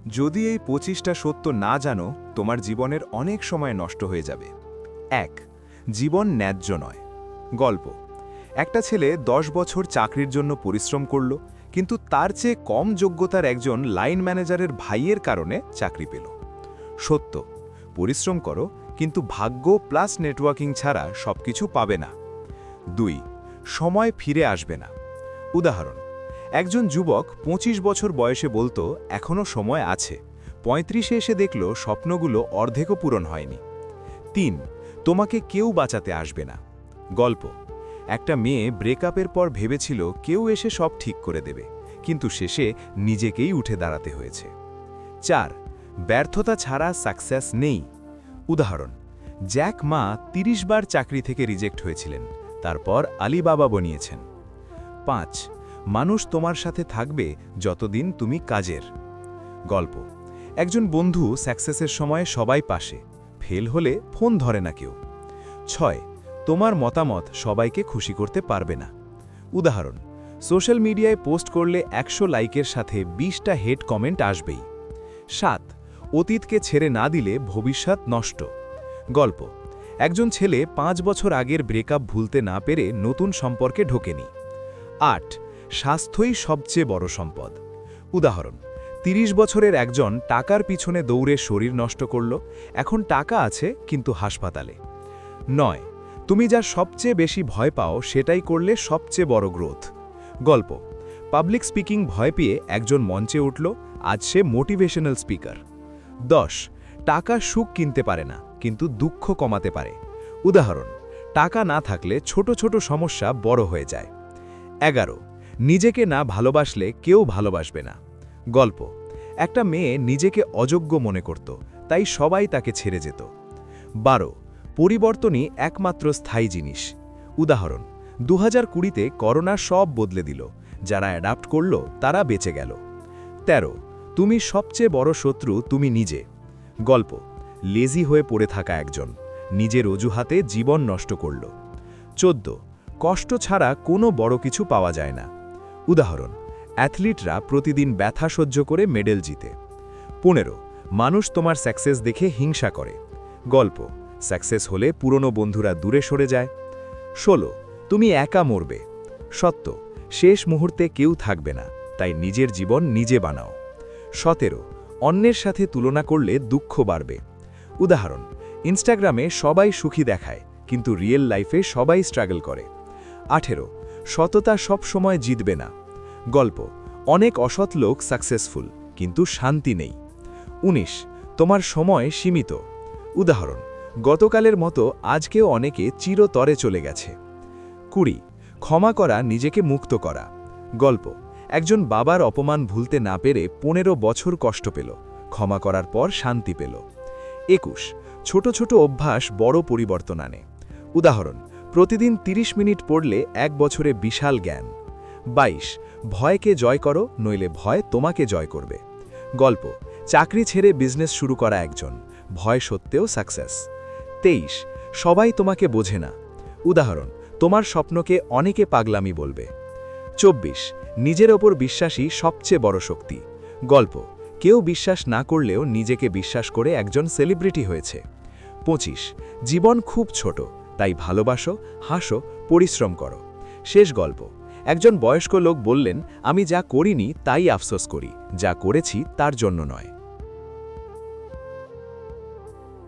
যদি এই 25টা সত্য না জানো, তোমার জীবনের অনেক সময় নষ্ট হয়ে যাবে। 1. জীবন ন্যায্য নয়। গল্প। একটা ছেলে 10 বছর চাকরির জন্য পরিশ্রম করল, কিন্তু তার চেয়ে কম যোগ্যতার একজন লাইন ম্যানেজারের ভাইয়ের কারণে চাকরি পেল। সত্য, পরিশ্রম করো, কিন্তু ভাগ্য প্লাস নেটওয়ার্কিং ছাড়া সবকিছু পাবে না। 2. সময় ফিরে আসবে না। উদাহরণ, একজন যুবক 25 বছর বয়সে বলতো এখনও সময় আছে, 35-এ এসে দেখল স্বপ্নগুলো অর্ধেকও পূরণ হয়নি। 3. তোমাকে কেউ বাঁচাতে আসবে না। গল্প। একটা মেয়ে ব্রেকআপের পর ভেবেছিল কেউ এসে সব ঠিক করে দেবে, কিন্তু শেষে নিজেকেই উঠে দাঁড়াতে হয়েছে। 4. ব্যর্থতা ছাড়া সাকসেস নেই। উদাহরণ, জ্যাক মা 30 বার চাকরি থেকে রিজেক্ট হয়েছিলেন, তারপর আলিবাবা বনিয়েছেন। 5. মানুষ তোমার সাথে থাকবে যতদিন তুমি কাজের। গল্প। একজন বন্ধু সাকসেসের সময় সবাই পাশে, ফেল হলে ফোন ধরে না কেউ। 6. তোমার মতামত সবাইকে খুশি করতে পারবে না। উদাহরণ, সোশ্যাল মিডিয়ায় পোস্ট করলে 100 লাইকের সাথে 20টা হেট কমেন্ট আসবেই। 7. অতীতকে ছেড়ে না দিলে ভবিষ্যৎ নষ্ট। গল্প। একজন ছেলে 5 বছর আগের ব্রেকআপ ভুলতে না পেরে নতুন সম্পর্কে ঢোকেনি। 8. স্বাস্থ্যই সবচেয়ে বড় সম্পদ। উদাহরণ, 30 বছরের একজন টাকার পিছনে দৌড়ে শরীর নষ্ট করল, এখন টাকা আছে কিন্তু হাসপাতালে। 9. তুমি যা সবচেয়ে বেশি ভয় পাও সেটাই করলে সবচেয়ে বড় গ্রোথ। গল্প। পাবলিক স্পিকিং ভয় পেয়ে একজন মঞ্চে উঠল, আজ সে মোটিভেশনাল স্পিকার। 10. টাকা সুখ কিনতে পারে না, কিন্তু দুঃখ কমাতে পারে। উদাহরণ, টাকা না থাকলে ছোট ছোট সমস্যা বড় হয়ে যায়। 11. নিজেকে না ভালোবাসলে কেউ ভালোবাসবে না। গল্প। একটা মেয়ে নিজেকে অযোগ্য মনে করত, তাই সবাই তাকে ছেড়ে যেত। 12. পরিবর্তনই একমাত্র স্থায়ী জিনিস। উদাহরণ, 2020-তে করোনা সব বদলে দিল, যারা অ্যাডাপ্ট করল তারা বেঁচে গেল। 13. তুমি সবচেয়ে বড় শত্রু তুমি নিজে। গল্প। লেজি হয়ে পড়ে থাকা একজন নিজের অজুহাতে জীবন নষ্ট করল। 14. কষ্ট ছাড়া কোনো বড় কিছু পাওয়া যায় না। উদাহরণ, অ্যাথলিটরা প্রতিদিন ব্যথা সহ্য করে মেডেল জিতে। 15. মানুষ তোমার সাকসেস দেখে হিংসা করে। গল্প। সাকসেস হলে পুরনো বন্ধুরা দূরে সরে যায়। 16. তুমি একা মরবে। সত্য, শেষ মুহূর্তে কেউ থাকবে না, তাই নিজের জীবন নিজে বানাও। 17. অন্যের সাথে তুলনা করলে দুঃখ বাড়বে। উদাহরণ, ইনস্টাগ্রামে সবাই সুখী দেখায়, কিন্তু রিয়েল লাইফে সবাই স্ট্রাগল করে। 18. সততা সব সময় জিতবে না। গল্প। অনেক অসৎ লোক সাকসেসফুল, কিন্তু শান্তি নেই। 19. তোমার সময় সীমিত। উদাহরণ, গতকালের মতো আজকেও অনেকে চিরতরে চলে গেছে। 20. ক্ষমা করা নিজেকে মুক্ত করা। গল্প। একজন বাবার অপমান ভুলতে না পেরে 15 বছর কষ্ট পেল, ক্ষমা করার পর শান্তি পেল। 21. ছোট ছোট অভ্যাস বড় পরিবর্তন আনে। উদাহরণ, প্রতিদিন 30 মিনিট পড়লে 1 বছরে বিশাল জ্ঞান। 22. ভয়কে জয় করো, নইলে ভয় তোমাকে জয় করবে। গল্প। চাকরি ছেড়ে বিজনেস শুরু করা একজন, ভয় সত্ত্বেও সাকসেস। 23. সবাই তোমাকে বোঝে না। উদাহরণ, তোমার স্বপ্নকে অনেকে পাগলামি বলবে। 24. নিজের ওপর বিশ্বাসই সবচেয়ে বড় শক্তি। গল্প। কেউ বিশ্বাস না করলেও নিজেকে বিশ্বাস করে একজন সেলিব্রিটি হয়েছে। 25. জীবন খুব ছোট, তাই ভালোবাসো, হাসো, পরিশ্রম করো। শেষ গল্প। একজন বয়স্ক লোক বললেন, আমি যা করিনি তাই আফসোস করি, যা করেছি তার জন্য নয়।